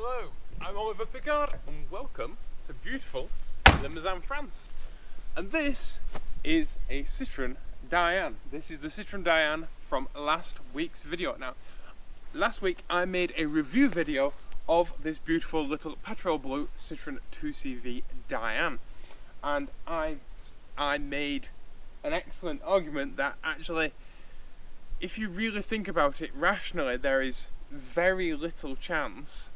Hello, I'm Oliver Pickard and welcome to beautiful Limousin, France. And this is a Citroen Dyane. This is the Citroen Dyane from last week's video. Now, last week I made a review video of this beautiful little petrol blue Citroen 2CV Dyane. And I made an excellent argument that actually, if you really think about it rationally, there is very little chance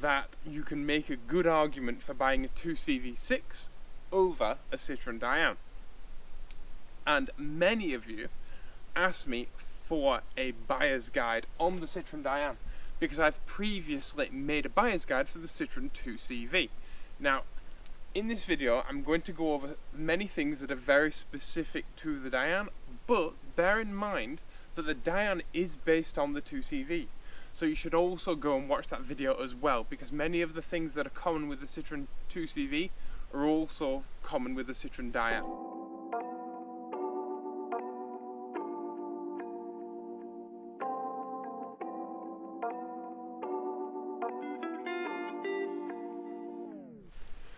that you can make a good argument for buying a 2CV6 over a Citroen Dyane. And many of you asked me for a buyer's guide on the Citroen Dyane because I've previously made a buyer's guide for the Citroen 2CV. Now, in this video I'm going to go over many things that are very specific to the Dyane, but bear in mind that the Dyane is based on the 2CV. So you should also go and watch that video as well, because many of the things that are common with the Citroen 2CV are also common with the Citroen Dyane.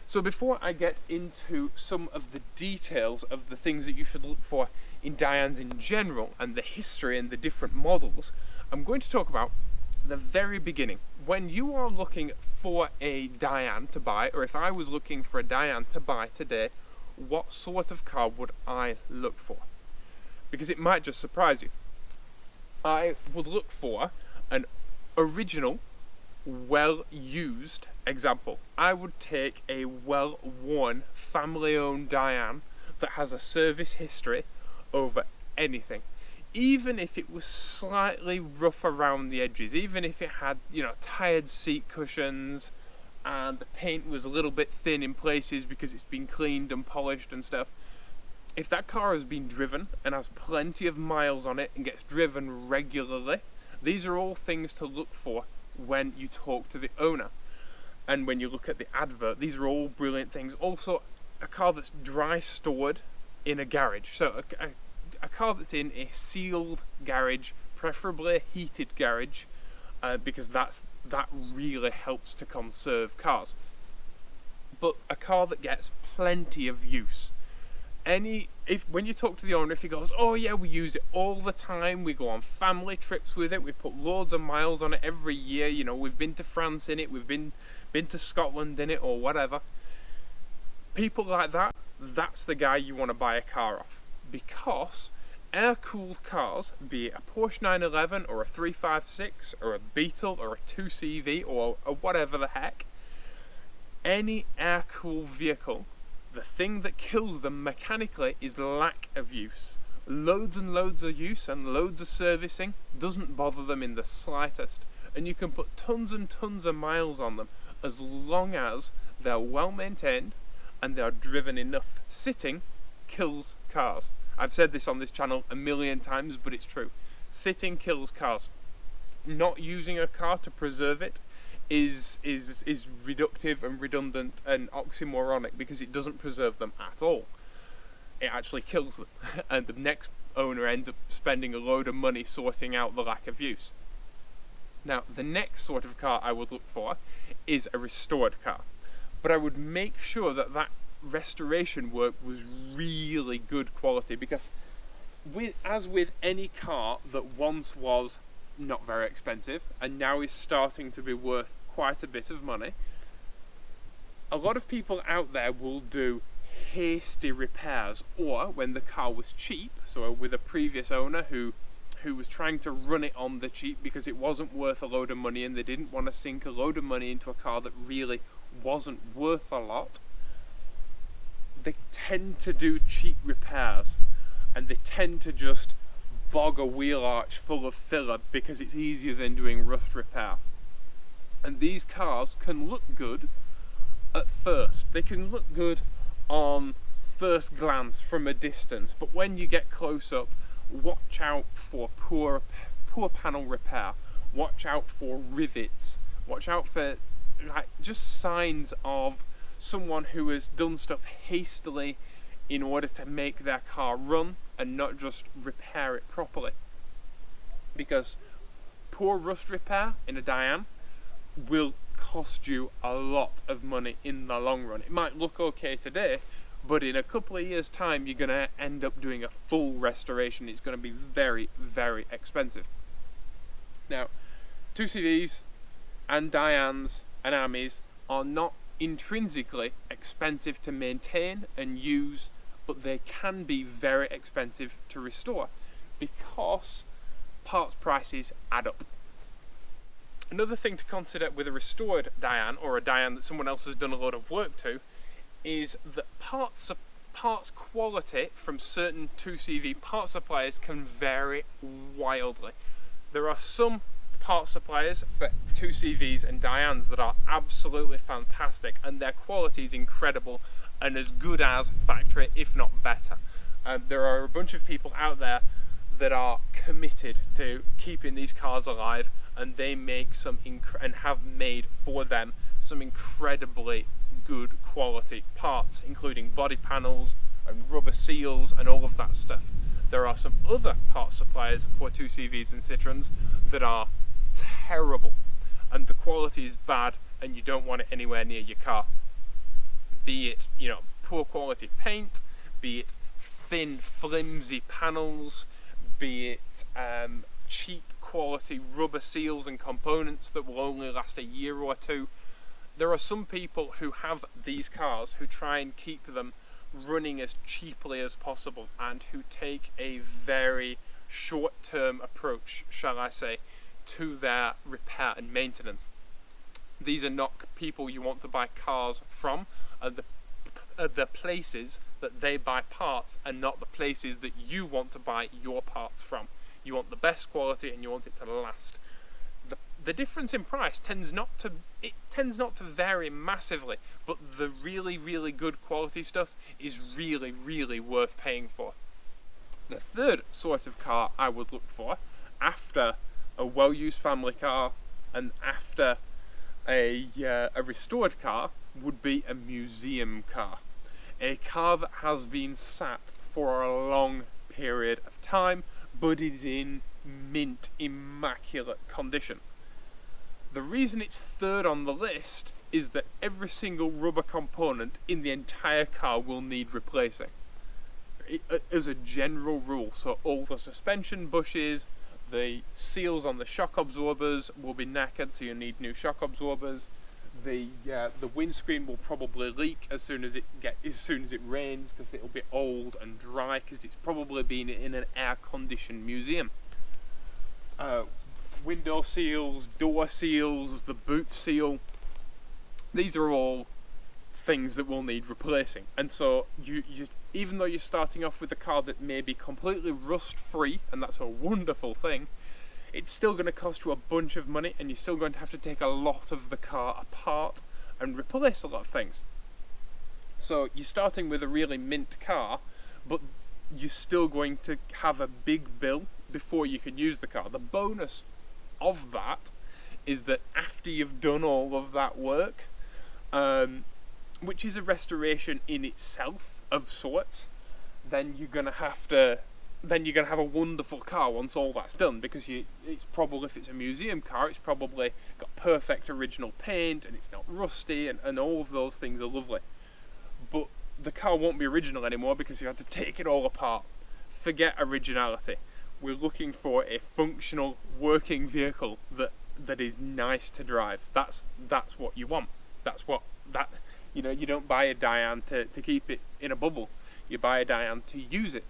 So before I get into some of the details of the things that you should look for in Dyanes in general and the history and the different models, I'm going to talk about the very beginning. When you are looking for a Dyane to buy, or if I was looking for a Dyane to buy today, what sort of car would I look for? Because it might just surprise you. I would look for an original, well-used example. I would take a well-worn, family-owned Dyane that has a service history over anything. Even if it was slightly rough around the edges, even if it had, tired seat cushions and the paint was a little bit thin in places because it's been cleaned and polished and stuff, if that car has been driven and has plenty of miles on it and gets driven regularly, these are all things to look for when you talk to the owner. And when you look at the advert, these are all brilliant things. Also, a car that's dry stored in a garage. So a car that's in a sealed garage, preferably a heated garage, because that really helps to conserve cars. But a car that gets plenty of use. When you talk to the owner, if he goes, oh yeah, we use it all the time, we go on family trips with it, we put loads of miles on it every year, we've been to France in it, we've been to Scotland in it, or whatever. People like that, that's the guy you want to buy a car off. Because air-cooled cars, be it a Porsche 911 or a 356 or a Beetle or a 2CV or whatever the heck, any air-cooled vehicle, the thing that kills them mechanically is lack of use. Loads and loads of use and loads of servicing doesn't bother them in the slightest, and you can put tons and tons of miles on them as long as they're well maintained and they're driven enough. Sitting kills cars. I've said this on this channel a million times, but it's true. Sitting kills cars. Not using a car to preserve it is reductive and redundant and oxymoronic, because it doesn't preserve them at all. It actually kills them. And the next owner ends up spending a load of money sorting out the lack of use. Now, the next sort of car I would look for is a restored car. But I would make sure that restoration work was really good quality, because as with any car that once was not very expensive and now is starting to be worth quite a bit of money, a lot of people out there will do hasty repairs, or when the car was cheap, so with a previous owner who was trying to run it on the cheap because it wasn't worth a load of money and they didn't want to sink a load of money into a car that really wasn't worth a lot, they tend to do cheap repairs, and they tend to just bog a wheel arch full of filler because it's easier than doing rust repair. And these cars can look good at first. They can look good on first glance from a distance, but when you get close up, watch out for poor panel repair, watch out for rivets, watch out for just signs of someone who has done stuff hastily in order to make their car run and not just repair it properly. Because poor rust repair in a Dyane will cost you a lot of money in the long run. It might look okay today, but in a couple of years' time, you're going to end up doing a full restoration. It's going to be very, very expensive. Now, 2CVs and Dyanes and Amis are not intrinsically expensive to maintain and use, but they can be very expensive to restore because parts prices add up. Another thing to consider with a restored Dyane, or a Dyane that someone else has done a lot of work to, is that parts quality from certain 2CV part suppliers can vary wildly. There are some part suppliers for 2CVs and Dyanes that are absolutely fantastic, and their quality is incredible and as good as factory, if not better. There are a bunch of people out there that are committed to keeping these cars alive, and they make and have made for them some incredibly good quality parts, including body panels and rubber seals and all of that stuff. There are some other part suppliers for 2CVs and Citroens that are terrible, and the quality is bad, and you don't want it anywhere near your car. Be it, poor quality paint, be it thin, flimsy panels, be it cheap quality rubber seals and components that will only last a year or two. There are some people who have these cars who try and keep them running as cheaply as possible, and who take a very short-term approach, shall I say, to their repair and maintenance. These are not people you want to buy cars from. The places that they buy parts are not the places that you want to buy your parts from. You want the best quality and you want it to last. The difference in price tends not to vary massively, but the really, really good quality stuff is really, really worth paying for. The third sort of car I would look for after a well-used family car and after a restored car would be a museum car. A car that has been sat for a long period of time, but is in mint, immaculate condition. The reason it's third on the list is that every single rubber component in the entire car will need replacing. As a general rule, so all the suspension bushes, the seals on the shock absorbers will be knackered, so you need new shock absorbers. The windscreen will probably leak as soon as it rains, because it'll be old and dry, because it's probably been in an air-conditioned museum. Window seals, door seals, the boot seal, these are all things that will need replacing. And so you even though you're starting off with a car that may be completely rust free, and that's a wonderful thing, it's still going to cost you a bunch of money, and you're still going to have to take a lot of the car apart and replace a lot of things. So you're starting with a really mint car, but you're still going to have a big bill before you can use the car. The bonus of that is that after you've done all of that work, which is a restoration in itself of sorts, then you're gonna have a wonderful car once all that's done, because it's probably, if it's a museum car, it's probably got perfect original paint and it's not rusty, and all of those things are lovely. But the car won't be original anymore because you have to take it all apart. Forget originality. We're looking for a functional, working vehicle that is nice to drive. That's what you want. You don't buy a Dyane to keep it in a bubble. You buy a Dyane to use it.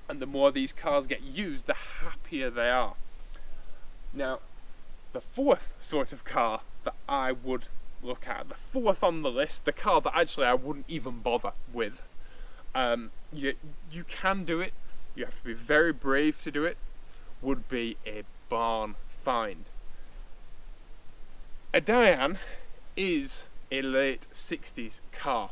And the more these cars get used, the happier they are. Now, the fourth sort of car that I would look at, the fourth on the list, the car that actually I wouldn't even bother with. You can do it. You have to be very brave to do it. Would be a barn find. A Dyane is a late 60s car,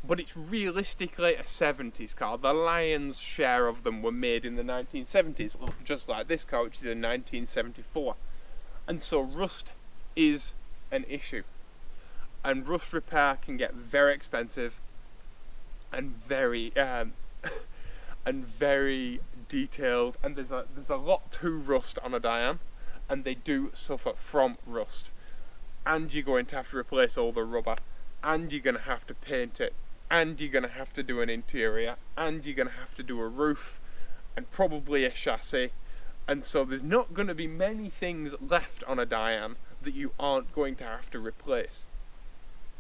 but it's realistically a 70s car. The lion's share of them were made in the 1970s, just like this car, which is a 1974. And so rust is an issue. And rust repair can get very expensive and very detailed, and there's a lot to rust on a Dyane, and they do suffer from rust. and you're going to have to replace all the rubber, and you're going to have to paint it, and you're going to have to do an interior, and you're going to have to do a roof, and probably a chassis. And so there's not going to be many things left on a Dyane that you aren't going to have to replace.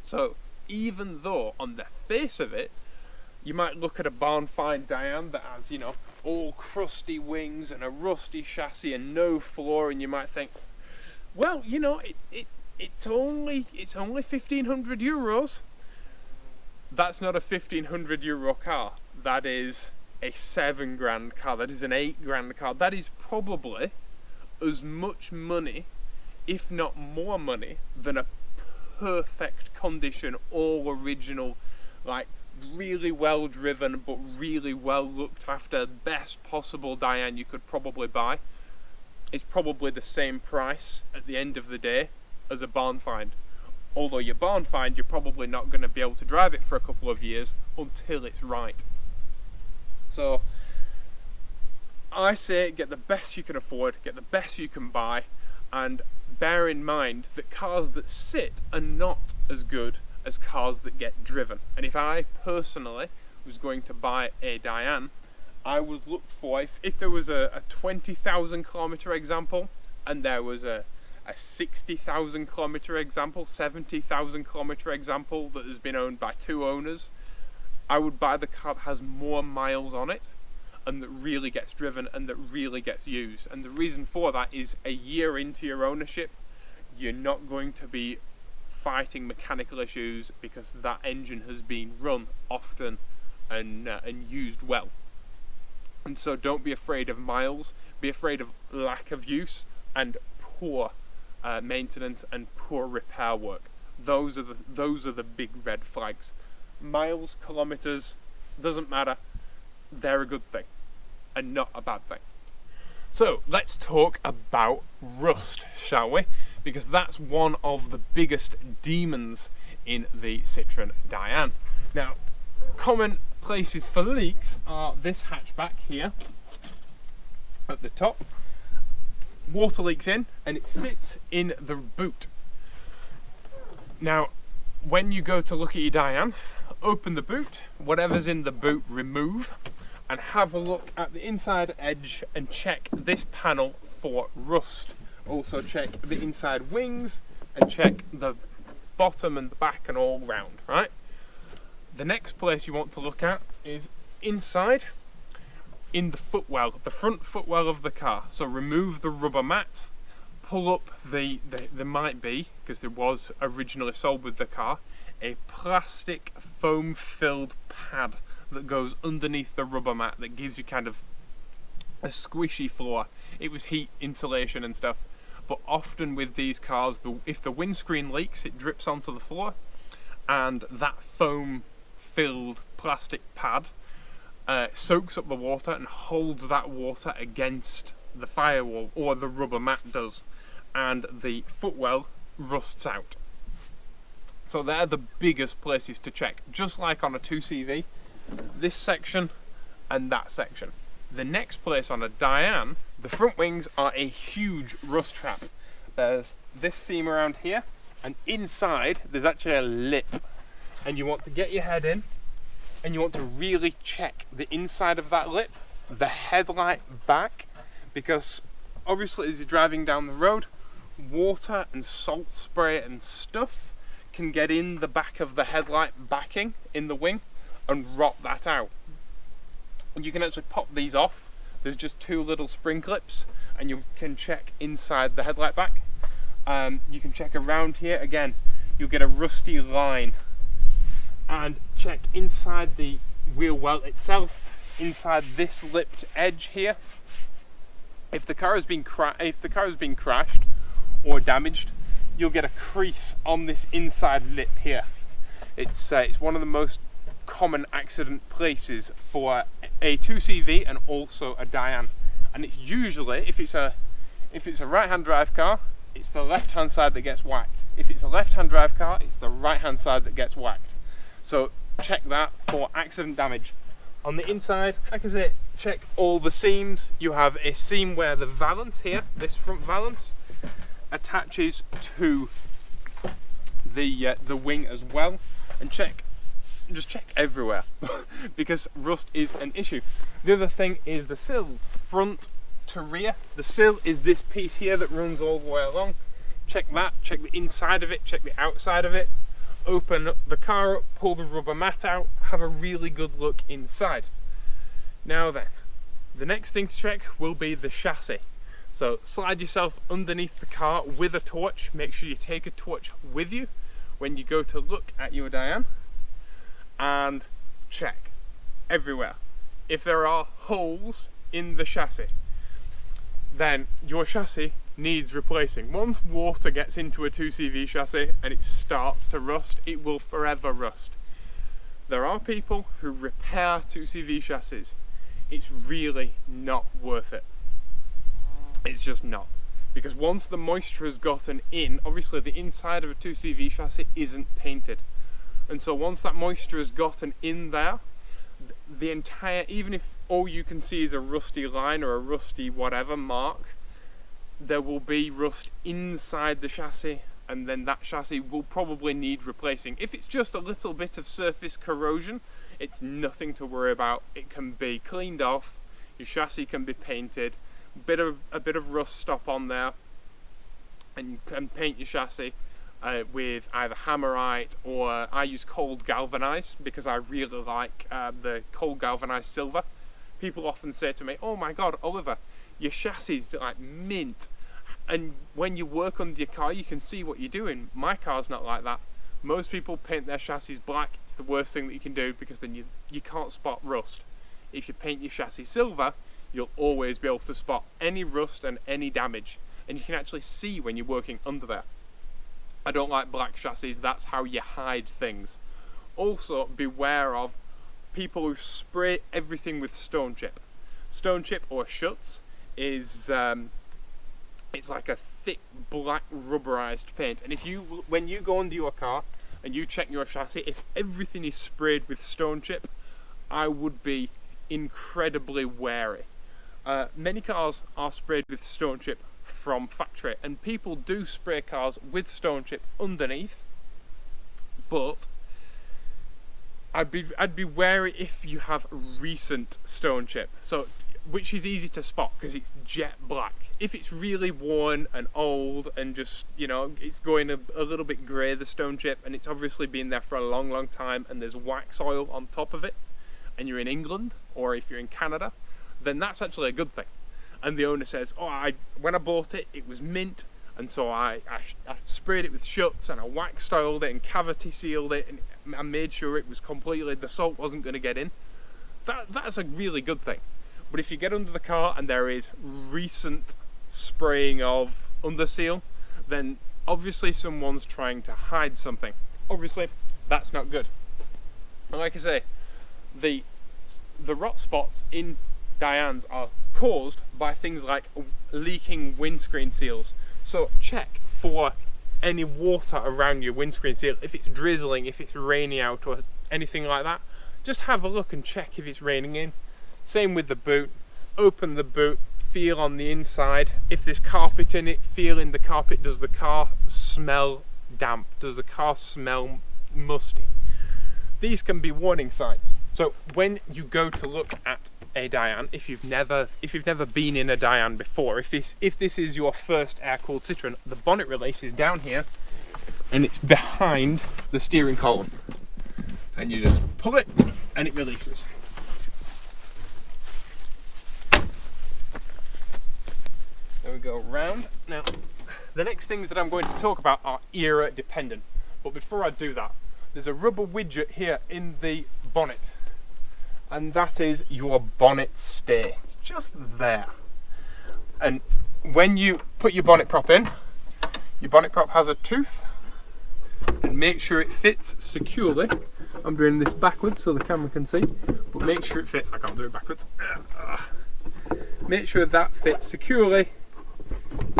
So even though on the face of it, you might look at a barn find Dyane that has, you know, all crusty wings and a rusty chassis and no floor, and you might think, well, you know, it's only €1,500. That's not a €1,500 car. That is a £7,000 car. That is an £8,000 car. That is probably as much money, if not more money, than a perfect condition, all original, like really well driven but really well looked after, best possible Dyane you could probably buy. It's probably the same price at the end of the day as a barn find. Although your barn find, you're probably not going to be able to drive it for a couple of years until it's right. So I say get the best you can afford, get the best you can buy, and bear in mind that cars that sit are not as good as cars that get driven. And if I personally was going to buy a Dyane, I would look for, if there was a 20,000 kilometre example, and there was a 60,000 kilometre example, 70,000 kilometre example that has been owned by two owners, I would buy the car that has more miles on it and that really gets driven and that really gets used. And the reason for that is a year into your ownership, you're not going to be fighting mechanical issues because that engine has been run often and used well. And so don't be afraid of miles, be afraid of lack of use and poor maintenance and poor repair work. Those are the big red flags. Miles, kilometers, doesn't matter. They're a good thing and not a bad thing. So let's talk about rust, shall we? Because that's one of the biggest demons in the Citroen Dyane. Now, common places for leaks are this hatchback here at the top. Water leaks in and it sits in the boot. Now, when you go to look at your Dyane, open the boot, whatever's in the boot remove, and have a look at the inside edge and check this panel for rust. Also check the inside wings and check the bottom and the back and all round, right? The next place you want to look at is inside in the footwell, the front footwell of the car. So remove the rubber mat, pull up there might be, because there was originally sold with the car, a plastic foam filled pad that goes underneath the rubber mat that gives you kind of a squishy floor. It was heat insulation and stuff, but often with these cars, if the windscreen leaks, it drips onto the floor, and that foam filled plastic pad soaks up the water and holds that water against the firewall, or the rubber mat does, and the footwell rusts out. So they're the biggest places to check, just like on a 2CV, this section and that section. The next place on a Dyane, the front wings are a huge rust trap. There's this seam around here, and inside there's actually a lip, and you want to get your head in and you want to really check the inside of that lip, the headlight back, because obviously as you're driving down the road, water and salt spray and stuff can get in the back of the headlight backing in the wing and rot that out. And you can actually pop these off. There's just two little spring clips, and you can check inside the headlight back. You can check around here again. You'll get a rusty line, and check inside the wheel well itself, inside this lipped edge here. If the car has been crashed or damaged, you'll get a crease on this inside lip here. It's one of the most common accident places for a 2CV and also a Dyane, and it's usually, if it's a right hand drive car, it's the left hand side that gets whacked. If it's a left hand drive car, it's the right hand side that gets whacked. So check that for accident damage. On the inside, like I say, check all the seams. You have a seam where the valance here, this front valance, attaches to the wing as well, and just check everywhere because rust is an issue. The other thing is the sills, front to rear. The sill is this piece here that runs all the way along. Check that, check the inside of it, check the outside of it. Open the car up, pull the rubber mat out, have a really good look inside. Now then, the next thing to check will be the chassis. So slide yourself underneath the car with a torch. Make sure you take a torch with you when you go to look at your Dyane, and check everywhere. If there are holes in the chassis, then your chassis needs replacing. Once water gets into a 2CV chassis and it starts to rust, it will forever rust. There are people who repair 2CV chassis. It's really not worth it. It's just not. Because once the moisture has gotten in, obviously the inside of a 2CV chassis isn't painted. And so once that moisture has gotten in there, the entire, even if all you can see is a rusty line or a rusty whatever mark, there will be rust inside the chassis, and then that chassis will probably need replacing. If it's just a little bit of surface corrosion, it's nothing to worry about. It can be cleaned off, your chassis can be painted, a bit of rust stop on there, and you can paint your chassis with either Hammerite, or I use cold galvanized because I really like the cold galvanized silver. People often say to me, "Oh my god, Oliver, your chassis is like mint," and when you work under your car you can see what you're doing. My car's not like that. Most people paint their chassis black. It's the worst thing that you can do, because then you can't spot rust. If you paint your chassis silver, you'll always be able to spot any rust and any damage, and you can actually see when you're working under there. I don't like black chassis. That's how you hide things. Also, beware of people who spray everything with stone chip. Stone chip or Schutz is it's like a thick black rubberized paint, and when you go under your car and you check your chassis, if everything is sprayed with stone chip, I would be incredibly wary. Many cars are sprayed with stone chip from factory, and people do spray cars with stone chip underneath, but I'd be wary if you have recent stone chip, so which is easy to spot because it's jet black. If it's really worn and old and just, you know, it's going a little bit grey, the stone chip, and it's obviously been there for a long time, and there's wax oil on top of it, and you're in England, or if you're in Canada, then that's actually a good thing. And the owner says, "Oh, when I bought it, it was mint, and so I sprayed it with Schutz, and I wax oiled it and cavity sealed it, and I made sure it was completely, the salt wasn't going to get in." That's a really good thing. But if you get under the car and there is recent spraying of underseal, then obviously someone's trying to hide something. Obviously, that's not good. And like I say, the rot spots in Dyanes are caused by things like leaking windscreen seals. So check for any water around your windscreen seal. If it's drizzling, if it's raining out or anything like that, just have a look and check if it's raining in. Same with the boot. Open the boot, feel on the inside. If there's carpet in it, feel in the carpet. Does the car smell damp? Does the car smell musty? These can be warning signs. So when you go to look at a Dyane, if you've never been in a Dyane before, if this is your first air-cooled Citroen, the bonnet release is down here and it's behind the steering column, and you just pull it and it releases. There we go, round. Now, the next things that I'm going to talk about are era dependent, but before I do that, there's a rubber widget here in the bonnet, and that is your bonnet stay. It's just there. And when you put your bonnet prop in, your bonnet prop has a tooth, and make sure it fits securely. I'm doing this backwards so the camera can see, but make sure it fits. I can't do it backwards. Make sure that fits securely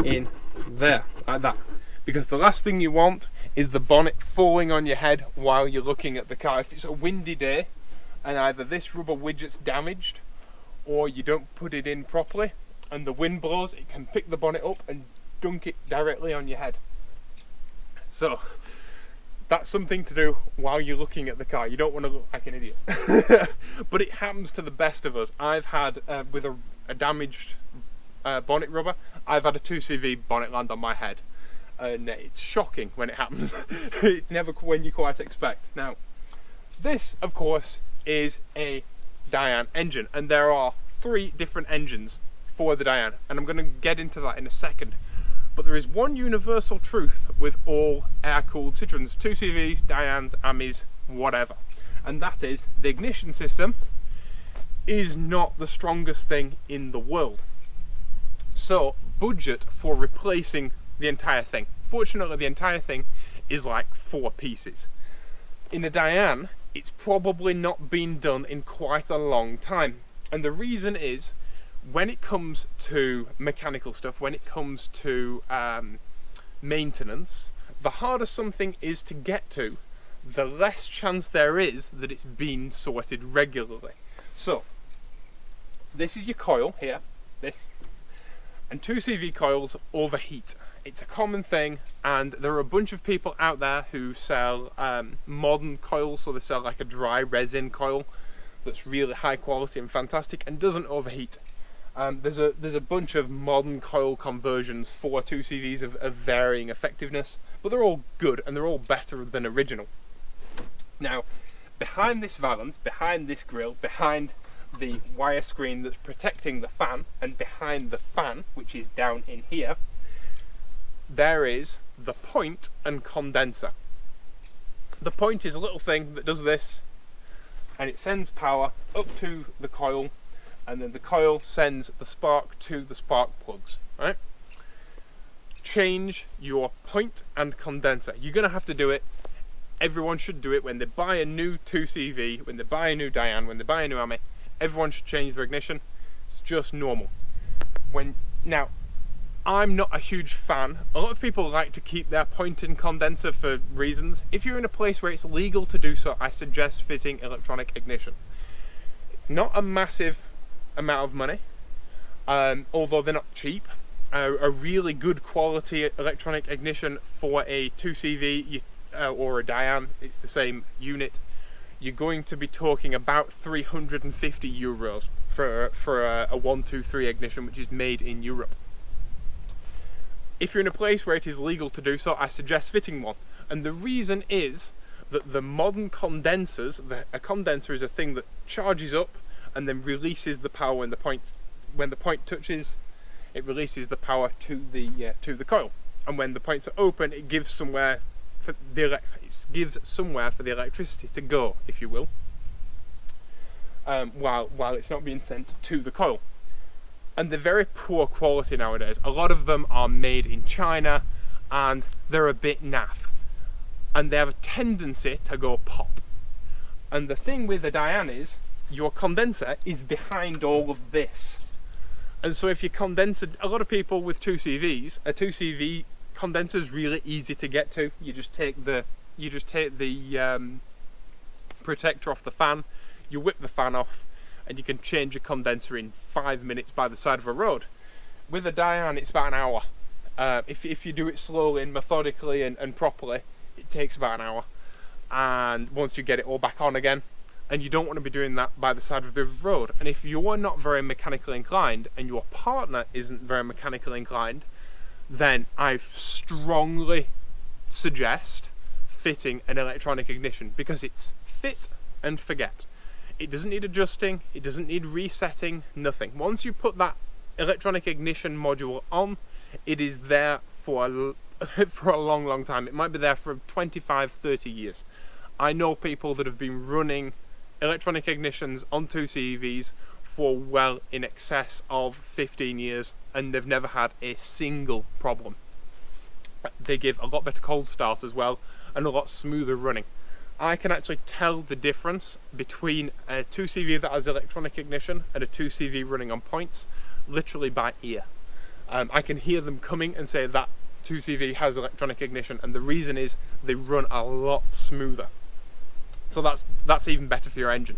in there, like that. Because the last thing you want is the bonnet falling on your head while you're looking at the car. If it's a windy day and either this rubber widget's damaged or you don't put it in properly and the wind blows, it can pick the bonnet up and dunk it directly on your head. So That's something to do while you're looking at the car. You don't want to look like an idiot. But it happens to the best of us. I've had, with a damaged bonnet rubber, I've had a 2CV bonnet land on my head. And it's shocking when it happens. It's never when you quite expect. Now, this, of course, is a Dyane engine. And there are 3 different engines for the Dyane. And I'm going to get into that in a second. But there is one universal truth with all air-cooled Citroens, 2CVs, Dyanes, Amis, whatever. And that is, the ignition system is not the strongest thing in the world. So, budget for replacing the entire thing. Fortunately, the entire thing is like 4 pieces. In a Dyane, it's probably not been done in quite a long time. And the reason is, when it comes to mechanical stuff, when it comes to maintenance, the harder something is to get to, the less chance there is that it's been sorted regularly. So, this is your coil here, this, and 2CV coils overheat. It's a common thing, and there are a bunch of people out there who sell modern coils, so they sell like a dry resin coil that's really high quality and fantastic and doesn't overheat. There's a bunch of modern coil conversions for 2CVs of varying effectiveness, but they're all good and they're all better than original. Now, behind this valance, behind this grille, behind the wire screen that's protecting the fan, and behind the fan, which is down in here, there is the point and condenser. The point is a little thing that does this, and it sends power up to the coil, and then the coil sends the spark to the spark plugs, right? Change your point and condenser. You're going to have to do it. Everyone should do it when they buy a new 2CV, when they buy a new Dyane, when they buy a new Ami. Everyone should change their ignition. It's just normal. Now, I'm not a huge fan. A lot of people like to keep their point and condenser for reasons. If you're in a place where it's legal to do so, I suggest fitting electronic ignition. It's not a massive amount of money, although they're not cheap. A really good quality electronic ignition for a 2CV or a Dyane, it's the same unit, you're going to be talking about €350 for a 123 ignition, which is made in Europe. If you're in a place where it is legal to do so, I suggest fitting one. And the reason is that the modern condensers, a condenser is a thing that charges up and then releases the power when the point touches. It releases the power to the coil, and when the points are open, it gives somewhere for the electricity to go, if you will, while it's not being sent to the coil. And they're very poor quality nowadays. A lot of them are made in China, and they're a bit naff, and they have a tendency to go pop. And the thing with the Dyane is, your condenser is behind all of this. And so if your condenser, a lot of people with 2CVs, a 2CV condenser is really easy to get to. You just take the protector off the fan, you whip the fan off, and you can change your condenser in 5 minutes by the side of a road. With a Dyane, it's about an hour. If you do it slowly and methodically and properly, it takes about an hour. And once you get it all back on again, and you don't want to be doing that by the side of the road. And if you're not very mechanically inclined and your partner isn't very mechanically inclined, then I strongly suggest fitting an electronic ignition, because it's fit and forget. It doesn't need adjusting, it doesn't need resetting, nothing. Once you put that electronic ignition module on, it is there for a long, long time. It might be there for 25, 30 years. I know people that have been running electronic ignitions on 2CVs for well in excess of 15 years, and they've never had a single problem. They give a lot better cold start as well, and a lot smoother running. I can actually tell the difference between a 2CV that has electronic ignition and a 2CV running on points, literally by ear. I can hear them coming and say that 2CV has electronic ignition, and the reason is they run a lot smoother. So that's even better for your engine.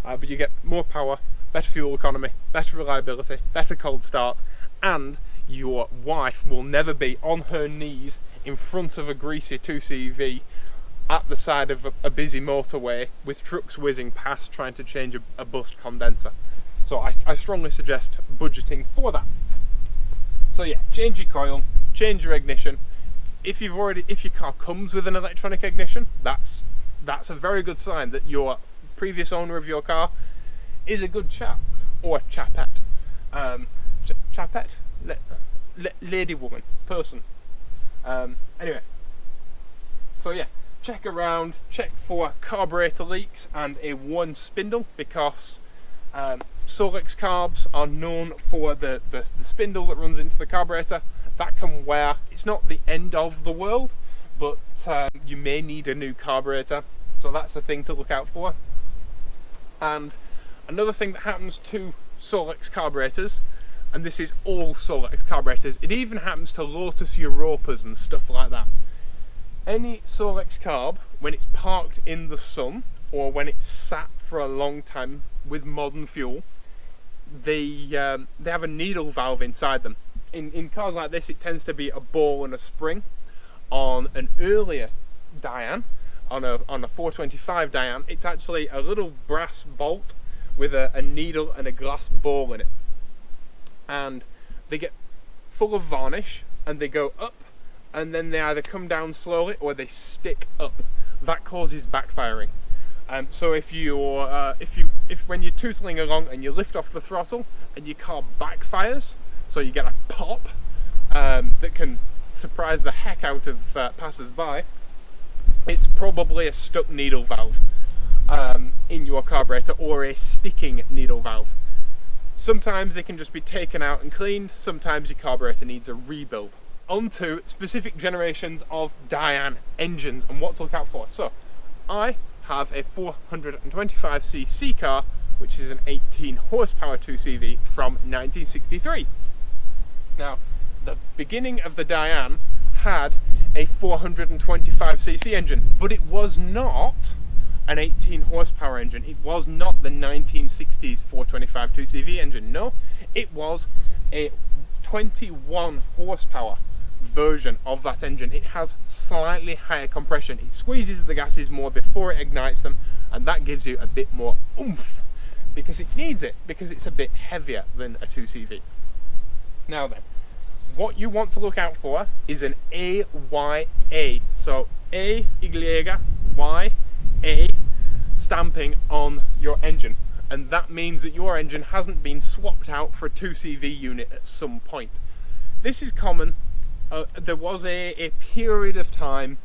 But you get more power, better fuel economy, better reliability, better cold start, and your wife will never be on her knees in front of a greasy 2CV at the side of a busy motorway with trucks whizzing past trying to change a bust condenser. So I strongly suggest budgeting for that. So yeah, change your coil, change your ignition. If your car comes with an electronic ignition, that's a very good sign that your previous owner of your car is a good chap or chapette. Chapette? Lady, woman, person. Anyway, so yeah, check around, check for carburetor leaks and a worn spindle, because Solex carbs are known for the spindle that runs into the carburetor. That can wear. It's not the end of the world, but you may need a new carburetor, so that's a thing to look out for. And another thing that happens to Solex carburetors, and this is all Solex carburetors, it even happens to Lotus Europas and stuff like that. Any Solex carb, when it's parked in the sun or when it's sat for a long time with modern fuel, they have a needle valve inside them. In cars like this, it tends to be a ball and a spring. On an earlier Dyane, on a 425 Dyane, it's actually a little brass bolt with a needle and a glass ball in it. And they get full of varnish and they go up, and then they either come down slowly or they stick up. That causes backfiring. So if when you're tootling along and you lift off the throttle and your car backfires, so you get a pop that can surprise the heck out of passers-by, it's probably a stuck needle valve in your carburetor, or a sticking needle valve. Sometimes they can just be taken out and cleaned, sometimes your carburetor needs a rebuild. On to specific generations of Dyane engines and what to look out for. So, I have a 425cc car, which is an 18 horsepower 2CV from 1963. Now, the beginning of the Dyane had a 425cc engine, but it was not an 18 horsepower engine. It was not the 1960s 425 2CV engine. No, it was a 21 horsepower version of that engine. It has slightly higher compression. It squeezes the gases more before it ignites them, and that gives you a bit more oomph, because it needs it, because it's a bit heavier than a 2CV. Now then, what you want to look out for is an AYA. So A-Y-A stamping on your engine. And that means that your engine hasn't been swapped out for a 2CV unit at some point. This is common. There was a period of time,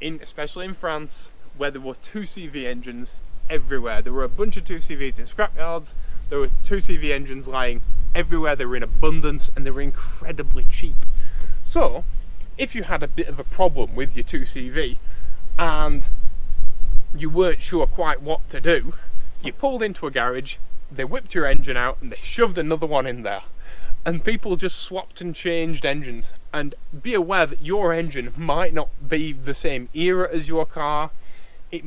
especially in France, where there were 2CV engines everywhere. There were a bunch of 2CVs in scrapyards. There were 2CV engines lying everywhere. They were in abundance and they were incredibly cheap. So, if you had a bit of a problem with your 2CV and you weren't sure quite what to do, you pulled into a garage, they whipped your engine out and they shoved another one in there. And people just swapped and changed engines. And be aware that your engine might not be the same era as your car. It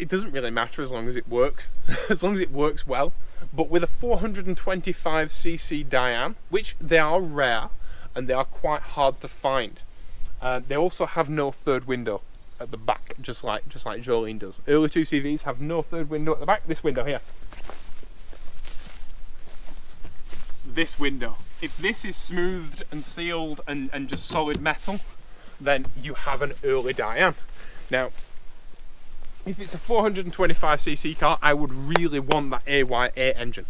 doesn't really matter as long as it works, as long as it works well. But with a 425cc Dyane, which they are rare and they are quite hard to find, they also have no third window at the back, just like Jolene does. Early 2CVs have no third window at the back. This window here. This window. If this is smoothed and sealed and just solid metal, then you have an early Dyane. Now, if it's a 425cc car, I would really want that AYA engine.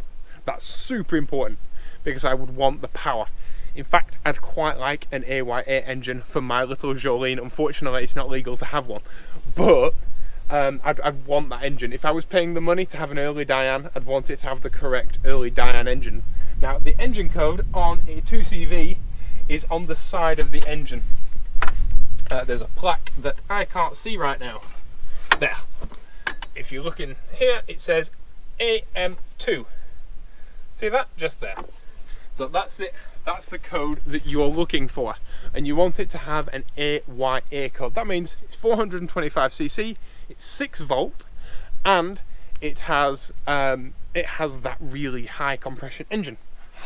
That's super important, because I would want the power. In fact, I'd quite like an AYA engine for my little Jolene. Unfortunately, it's not legal to have one, but I'd want that engine. If I was paying the money to have an early Dyane, I'd want it to have the correct early Dyane engine. Now, the engine code on a 2CV is on the side of the engine. There's a plaque that I can't see right now. There. If you look in here, it says AM2. See that? Just there. So that's the code that you're looking for, and you want it to have an AYA code. That means it's 425cc, it's 6 volt, and it has that really high compression engine.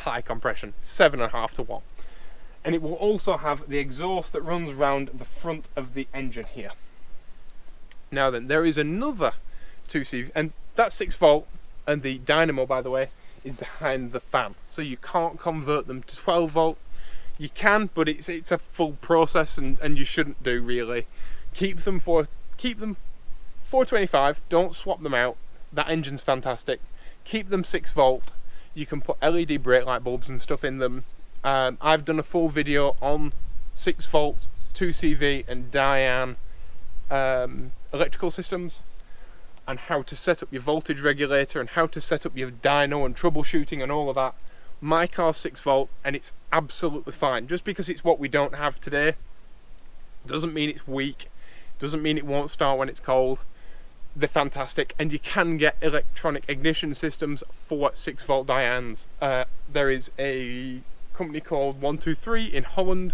High compression, 7.5 to 1. And it will also have the exhaust that runs around the front of the engine here. Now then, there is another 2CV, and that's 6 volt, and the dynamo, by the way, is behind the fan, so you can't convert them to 12 volt. You can, but it's a full process, and you shouldn't do really. Keep them 425. Don't swap them out. That engine's fantastic. Keep them 6 volt. You can put LED brake light bulbs and stuff in them. I've done a full video on 6 volt, 2CV and Dyane electrical systems, and how to set up your voltage regulator and how to set up your dyno and troubleshooting and all of that. My car's 6 volt and it's absolutely fine. Just because it's what we don't have today doesn't mean it's weak, doesn't mean it won't start when it's cold. They're fantastic, and you can get electronic ignition systems for 6 volt Dyanes. There is a company called 123 in Holland,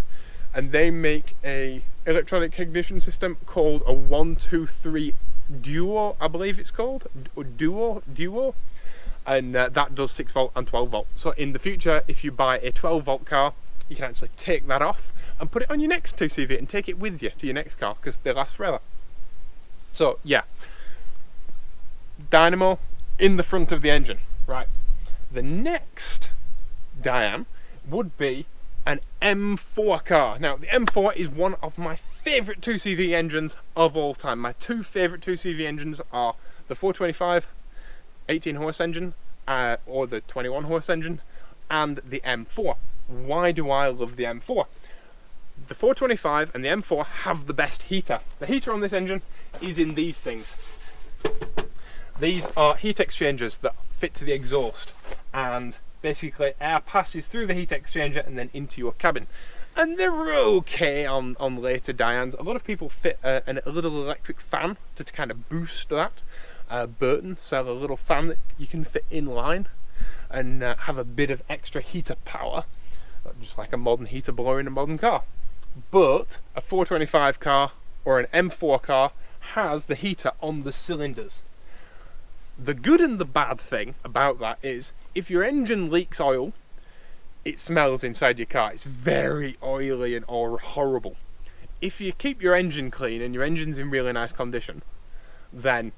and they make a electronic ignition system called a 123 Duo, I believe it's called, Duo, and that does 6 volt and 12 volt. So in the future, if you buy a 12 volt car, you can actually take that off and put it on your next 2CV and take it with you to your next car, because they last forever. So yeah, dynamo in the front of the engine. Right, the next Dyane would be an M4 car. Now the M4 is one of my favourite 2CV engines of all time. My two favourite 2CV engines are the 425 18 horse engine, or the 21 horse engine, and the M4. Why do I love the M4? The 425 and the M4 have the best heater. The heater on this engine is in these things. These are heat exchangers that fit to the exhaust, and basically air passes through the heat exchanger and then into your cabin. And they're okay on later Dyanes. A lot of people fit a little electric fan to kind of boost that. Burton sell a little fan that you can fit in line and have a bit of extra heater power, just like a modern heater blower in a modern car. But a 425 car or an M4 car has the heater on the cylinders. The good and the bad thing about that is, if your engine leaks oil, it smells inside your car. It's very oily and horrible. If you keep your engine clean and your engine's in really nice condition, then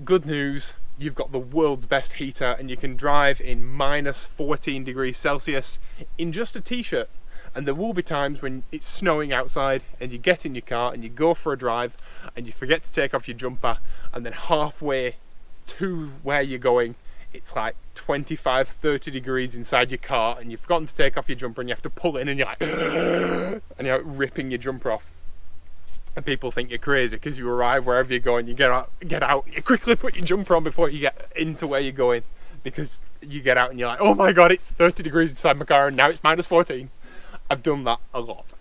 good news, you've got the world's best heater, and you can drive in minus 14 degrees Celsius in just a t-shirt. And there will be times when it's snowing outside and you get in your car and you go for a drive and you forget to take off your jumper, and then halfway to where you're going, it's like 25-30 degrees inside your car, and you've forgotten to take off your jumper, and you have to pull in, and you're like and you're like ripping your jumper off. And people think you're crazy because you arrive wherever you're going, you get out, you quickly put your jumper on before you get into where you're going, because you get out and you're like, oh my god, it's 30 degrees inside my car and now it's minus 14. I've done that a lot.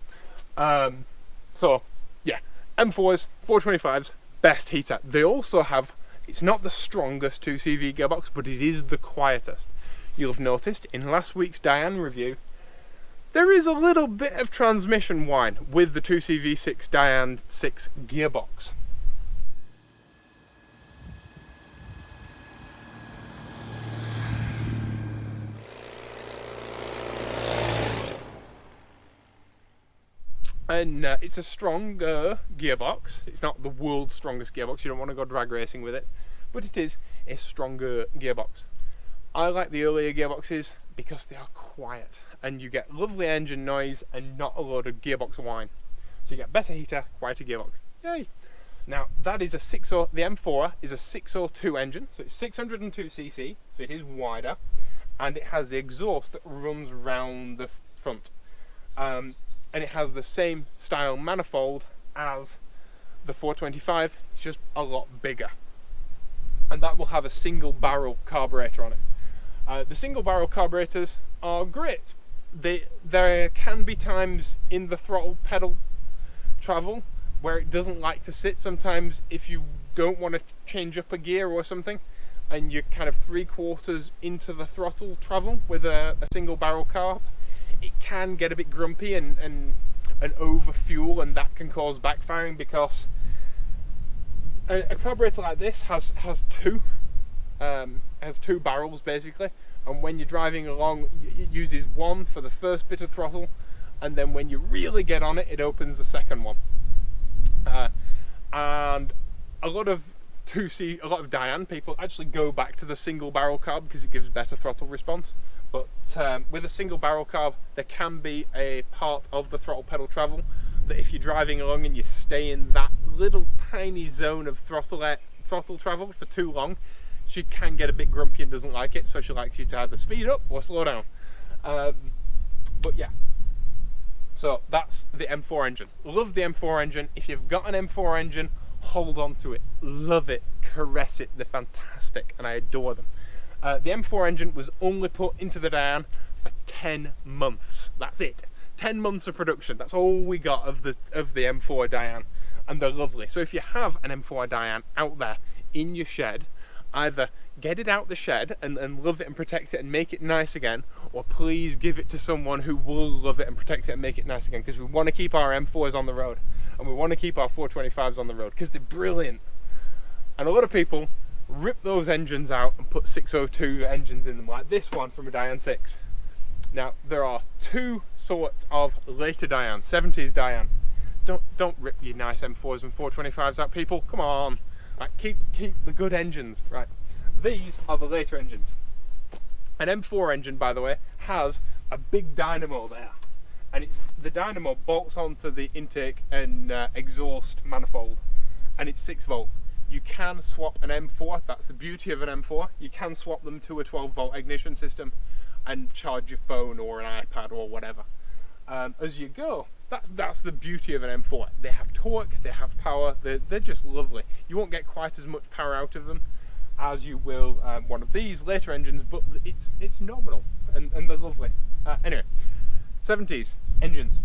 So yeah, M4s, 425s, best heater. They also have, it's not the strongest 2CV gearbox, but it is the quietest. You'll have noticed in last week's Dyane review, there is a little bit of transmission whine with the 2CV6 Dyane 6 gearbox. And it's a stronger gearbox. It's not the world's strongest gearbox. You don't want to go drag racing with it, but it is a stronger gearbox. I like the earlier gearboxes because they are quiet and you get lovely engine noise and not a load of gearbox whine. So you get better heater, quieter gearbox. Yay! Now that is the M4 is a 602 engine, so it's 602cc, so it is wider, and it has the exhaust that runs round the front. And it has the same style manifold as the 425, it's just a lot bigger. And that will have a single barrel carburetor on it. The single barrel carburetors are great. There can be times in the throttle pedal travel where it doesn't like to sit. Sometimes if you don't want to change up a gear or something, and you're kind of 3/4 into the throttle travel with a single barrel carb, it can get a bit grumpy and over fuel, and that can cause backfiring, because a carburetor like this has two barrels basically, and when you're driving along it uses one for the first bit of throttle, and then when you really get on it, it opens the second one. And a lot of Dyane people actually go back to the single barrel carb because it gives better throttle response. But with a single barrel carb, there can be a part of the throttle pedal travel that if you're driving along and you stay in that little tiny zone of throttle travel for too long, she can get a bit grumpy and doesn't like it, so she likes you to either speed up or slow down. But yeah, so that's the M4 engine. Love the M4 engine. If you've got an M4 engine, hold on to it, love it, caress it. They're fantastic and I adore them. The M4 engine was only put into the Dyane for 10 months. That's it. 10 months of production. That's all we got of the M4 Dyane, and they're lovely. So if you have an M4 Dyane out there in your shed, either get it out the shed and love it and protect it and make it nice again, or please give it to someone who will love it and protect it and make it nice again, because we want to keep our M4s on the road and we want to keep our 425s on the road because they're brilliant. And a lot of people rip those engines out and put 602 engines in them, like this one from a Dyane 6. Now there are two sorts of later Dyane, 70s Dyane. Don't rip your nice M4s and 425s out, people. Come on, like, keep the good engines, right? These are the later engines. An M4 engine, by the way, has a big dynamo there, and the dynamo bolts onto the intake and exhaust manifold, and it's 6 volt. You can swap an M4, that's the beauty of an M4, you can swap them to a 12 volt ignition system and charge your phone or an iPad or whatever as you go. That's the beauty of an M4. They have torque, they have power, they're just lovely. You won't get quite as much power out of them as you will one of these later engines, but it's nominal and they're lovely. Anyway, 70s engines.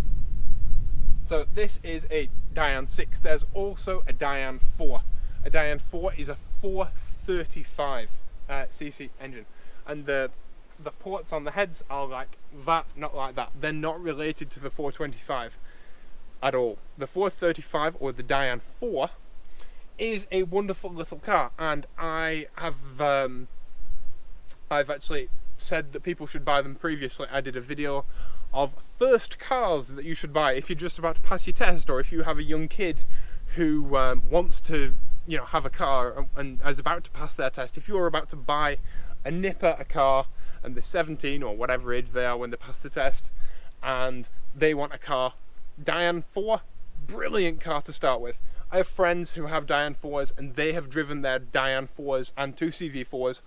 So this is a Dyane 6. There's also a Dyane 4. A Dyane 4 is a 435 cc engine, and the ports on the heads are like that, not like that. They're not related to the 425 at all. The 435, or the Dyane 4, is a wonderful little car, and I've actually said that people should buy them previously. I did a video of first cars that you should buy if you're just about to pass your test, or if you have a young kid who wants to, you know, have a car and is about to pass their test. If you're about to buy a nipper, a car, and they're 17 or whatever age they are when they pass the test, and they want a car, Dyane 4, brilliant car to start with. I have friends who have Dyane 4s, and they have driven their Dyane 4s and 2CV4s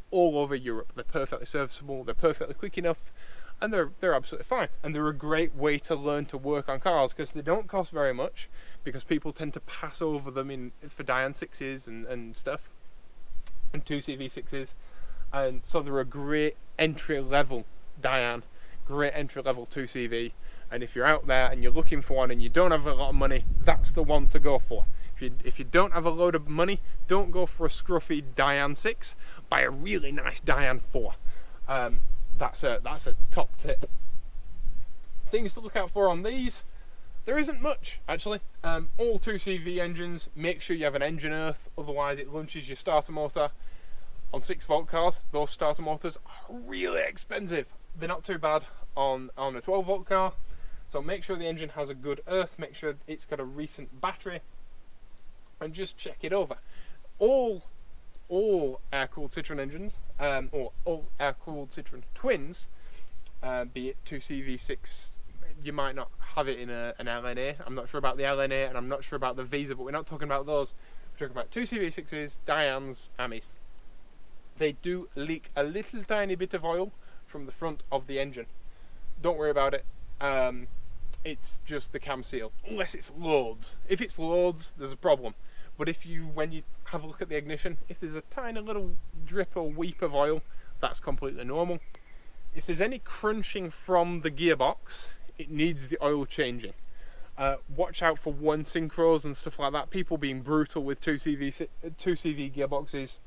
all over Europe. They're perfectly serviceable, they're perfectly quick enough, and they're absolutely fine. And they're a great way to learn to work on cars because they don't cost very much, because people tend to pass over them for Dyane 6s and stuff, and 2CV6s. And so they're a great entry-level Dyane, great entry-level 2CV. And if you're out there and you're looking for one and you don't have a lot of money, that's the one to go for. If you don't have a load of money, don't go for a scruffy Dyane 6. Buy a really nice Dyane 4. That's a top tip. Things to look out for on these, there isn't much actually. All 2CV engines, make sure you have an engine earth, otherwise it launches your starter motor. On 6 volt cars, those starter motors are really expensive. They're not too bad on a 12 volt car. So make sure the engine has a good earth, make sure it's got a recent battery, and just check it over. All air-cooled Citroen engines, or all air-cooled Citroen twins, be it 2CV6, you might not have it in an LNA. I'm not sure about the LNA, and I'm not sure about the Visa, but we're not talking about those. We're talking about 2CV6s, Dyanes, Amis. They do leak a little tiny bit of oil from the front of the engine. Don't worry about it. It's just the cam seal, unless it's loads. If it's loads, there's a problem. But when you have a look at the ignition, if there's a tiny little drip or weep of oil, that's completely normal. If there's any crunching from the gearbox, it needs the oil changing. Watch out for 1 synchros and stuff like that. People being brutal with 2CV gearboxes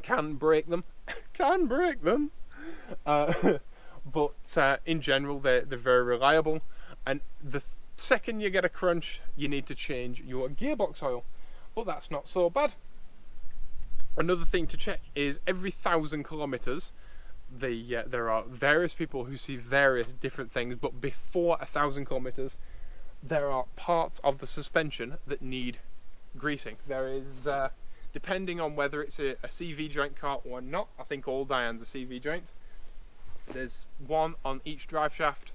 can break them. Can break them. But in general, they're very reliable. And the second you get a crunch, you need to change your gearbox oil. But that's not so bad. Another thing to check is every 1,000 kilometers, there are various people who see various different things, but before 1,000 kilometers, there are parts of the suspension that need greasing. There is, depending on whether it's a CV joint car or not, I think all Dyanes are CV joints. There's one on each drive shaft,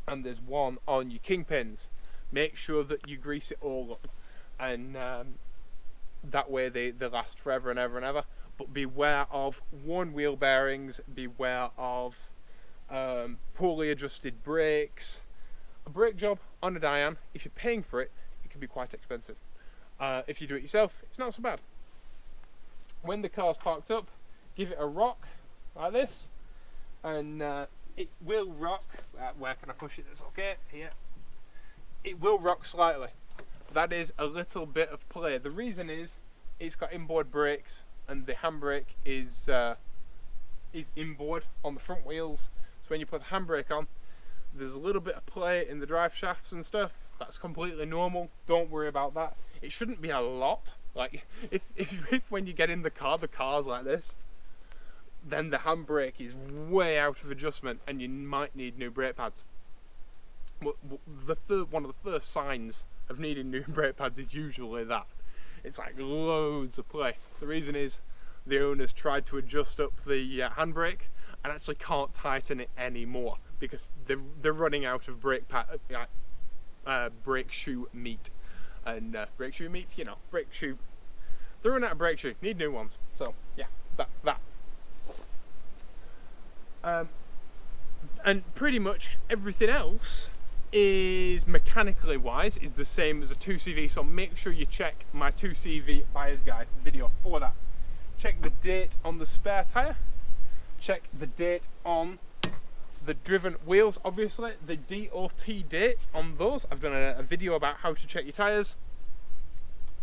and there's one on your kingpins. Make sure that you grease it all up, and that way they last forever and ever and ever. But beware of worn wheel bearings, beware of poorly adjusted brakes. A brake job on a Dyane, if you're paying for it, it can be quite expensive. If you do it yourself, it's not so bad. When the car's parked up, give it a rock like this, and it will rock. Where can I push it? That's okay. Here. It will rock slightly. That is a little bit of play. The reason is it's got inboard brakes, and the handbrake is inboard on the front wheels. So when you put the handbrake on, there's a little bit of play in the drive shafts and stuff. That's completely normal. Don't worry about that. It shouldn't be a lot. Like if when you get in the car's like this, then the handbrake is way out of adjustment, and you might need new brake pads. One of the first signs of needing new brake pads is usually that. It's like loads of play. The reason is the owners tried to adjust up the handbrake and actually can't tighten it anymore because they're running out of brake shoe meat. And brake shoe meat, you know, brake shoe. They're running out of brake shoe. Need new ones. So yeah, that's that. And pretty much everything else is mechanically wise is the same as a 2CV, so make sure you check my 2CV buyer's guide video for that. Check the date on the spare tyre, check the date on the driven wheels, obviously the DOT date on those. I've done a video about how to check your tyres,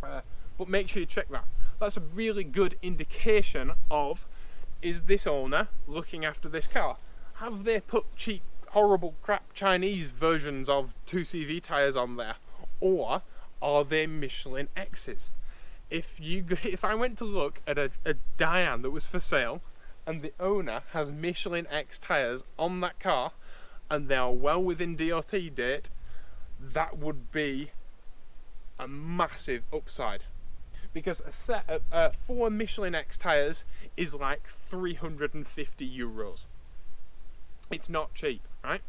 but make sure you check that. That's a really good indication of, is this owner looking after this car? Have they put cheap, horrible crap Chinese versions of 2CV tyres on there, or are they Michelin X's? If I went to look at a Dyane that was for sale and the owner has Michelin X tyres on that car and they are well within DOT date, that would be a massive upside, because a set of 4 Michelin X tyres is like €350. It's not cheap, right?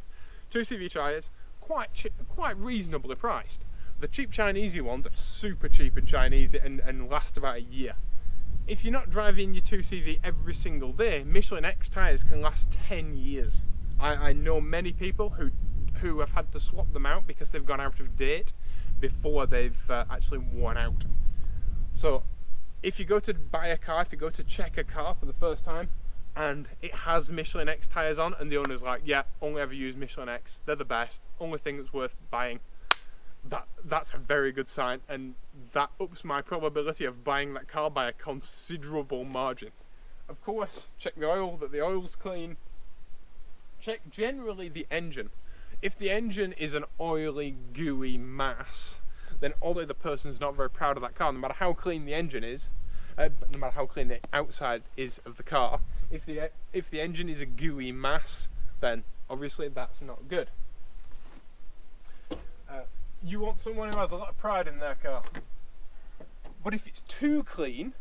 2CV tyres, quite reasonably priced. The cheap Chinesey ones are super cheap and Chinesey and last about a year. If you're not driving your 2CV every single day, Michelin X tyres can last 10 years. I know many people who have had to swap them out because they've gone out of date before they've actually worn out. So if you go to buy a car, if you go to check a car for the first time, and it has Michelin X tyres on, and the owner's like, yeah, only ever use Michelin X, they're the best, only thing that's worth buying, that's a very good sign, and that ups my probability of buying that car by a considerable margin. Of course, check the oil, that the oil's clean. Check generally the engine. If the engine is an oily, gooey mass, then although the person's not very proud of that car, no matter how clean the engine is, no matter how clean the outside is of the car, if the engine is a gooey mass, then obviously that's not good. You want someone who has a lot of pride in their car. But if it's too clean,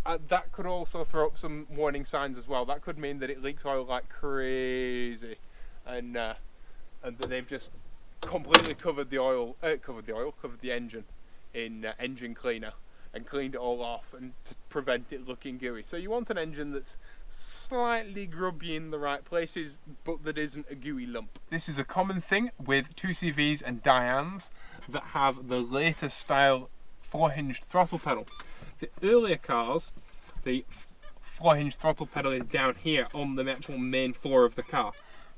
that could also throw up some warning signs as well. That could mean that it leaks oil like crazy, and that they've just completely covered the engine in engine cleaner and cleaned it all off, and to prevent it looking gooey. So you want an engine that's slightly grubby in the right places, but that isn't a gooey lump. This is a common thing with 2CVs and Dyanes that have the latest style 4-hinged throttle pedal. The earlier cars, the 4-hinged throttle pedal is down here on the actual main floor of the car,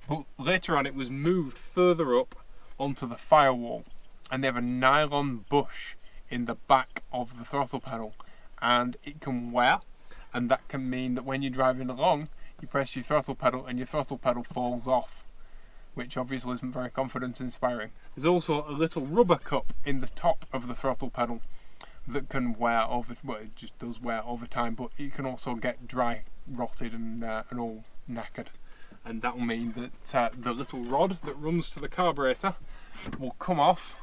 but later on it was moved further up onto the firewall, and they have a nylon bush in the back of the throttle pedal, and it can wear, and that can mean that when you're driving along, you press your throttle pedal and your throttle pedal falls off, which obviously isn't very confidence inspiring. There's also a little rubber cup in the top of the throttle pedal that can wear over, well, it just does wear over time, but it can also get dry, rotted and all knackered, and that will mean that the little rod that runs to the carburetor will come off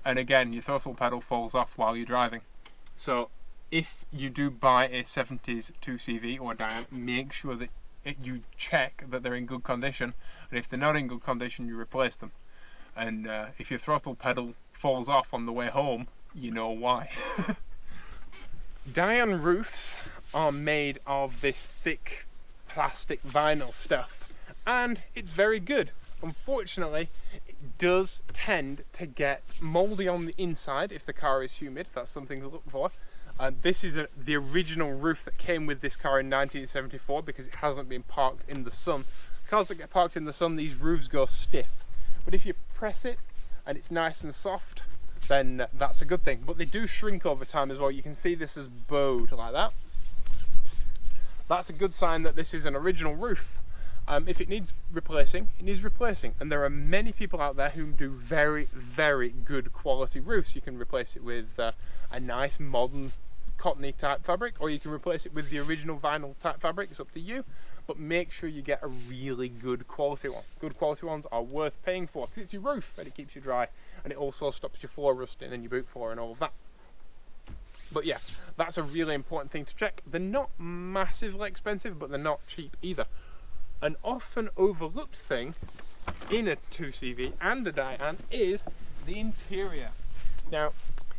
And again, your throttle pedal falls off while you're driving. So if you do buy a 70s 2CV or Dyane, make sure that you check that they're in good condition, and if they're not in good condition, you replace them. And if your throttle pedal falls off on the way home, you know why. Dyane roofs are made of this thick plastic vinyl stuff, and it's very good. Unfortunately, it does tend to get mouldy on the inside if the car is humid. That's something to look for. This is the original roof that came with this car in 1974 because it hasn't been parked in the sun. Cars that get parked in the sun, these roofs go stiff. But if you press it and it's nice and soft, then that's a good thing. But they do shrink over time as well. You can see this is bowed like that. That's a good sign that this is an original roof. If it needs replacing, it needs replacing. And there are many people out there who do very, very good quality roofs. You can replace it with a nice modern cottony type fabric, or you can replace it with the original vinyl type fabric. It's up to you, but make sure you get a really good quality one. Good quality ones are worth paying for because it's your roof and it keeps you dry, and it also stops your floor rusting and your boot floor and all of that. But yeah, that's a really important thing to check. They're not massively expensive, but they're not cheap either. An often overlooked thing in a 2CV and a Dyane is the interior. Now,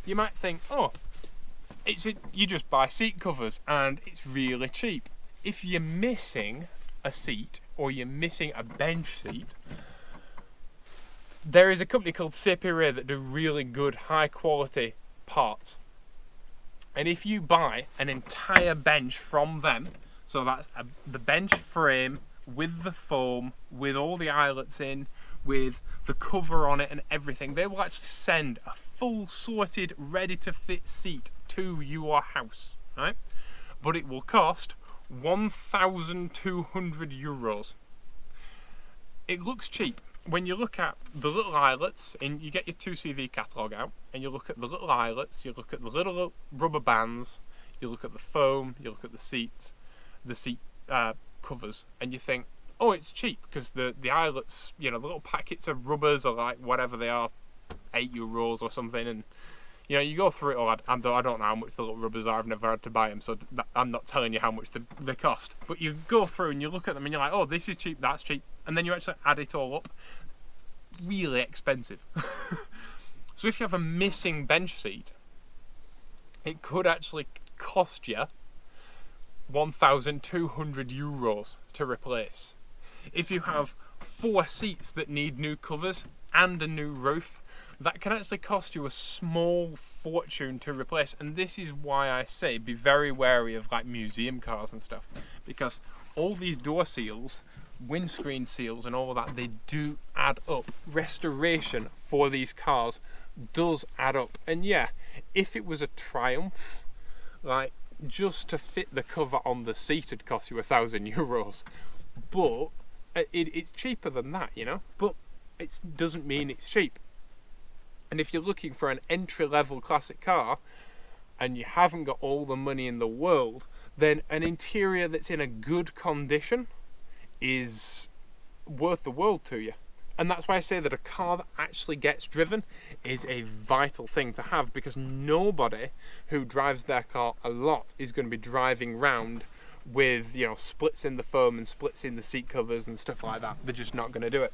you might think, oh, you just buy seat covers and it's really cheap. If you're missing a seat or you're missing a bench seat, there is a company called Citroen that do really good high quality parts. And if you buy an entire bench from them, so that's the bench frame with the foam, with all the eyelets in, with the cover on it and everything, they will actually send a full sorted, ready to fit seat to your house, right? But it will cost €1,200. It looks cheap. When you look at the little eyelets, and you get your 2CV catalogue out, and you look at the little eyelets, you look at the little rubber bands, you look at the foam, you look at the seat covers, and you think, oh, it's cheap because the eyelets, you know, the little packets of rubbers are like whatever they are, €8 or something, and you know, you go through it all. I don't know how much the little rubbers are. I've never had to buy them, so I'm not telling you how much they cost. But you go through and you look at them and you're like, oh, this is cheap, that's cheap, and then you actually add it all up. Really expensive. So if you have a missing bench seat, it could actually cost you €1,200 to replace. If you have 4 seats that need new covers and a new roof, that can actually cost you a small fortune to replace. And this is why I say be very wary of like museum cars and stuff, because all these door seals, windscreen seals and all of that, they do add up. Restoration for these cars does add up. And yeah, if it was a Triumph, like just to fit the cover on the seat would cost you €1,000, but it's cheaper than that, you know. But it doesn't mean it's cheap. And if you're looking for an entry-level classic car and you haven't got all the money in the world, then an interior that's in a good condition is worth the world to you. And that's why I say that a car that actually gets driven is a vital thing to have, because nobody who drives their car a lot is going to be driving round with, you know, splits in the foam and splits in the seat covers and stuff like that. They're just not going to do it.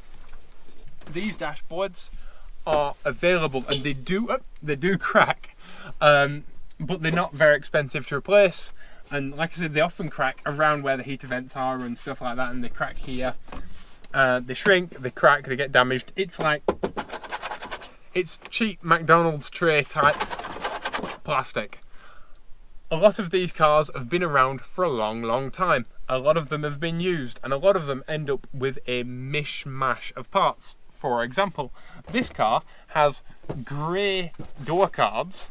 These dashboards are available and they do crack, but they're not very expensive to replace. And like I said, they often crack around where the heater vents are and stuff like that, and they crack here. They shrink, they crack, they get damaged. It's cheap McDonald's tray type plastic. A lot of these cars have been around for a long, long time. A lot of them have been used, and a lot of them end up with a mishmash of parts. For example, this car has grey door cards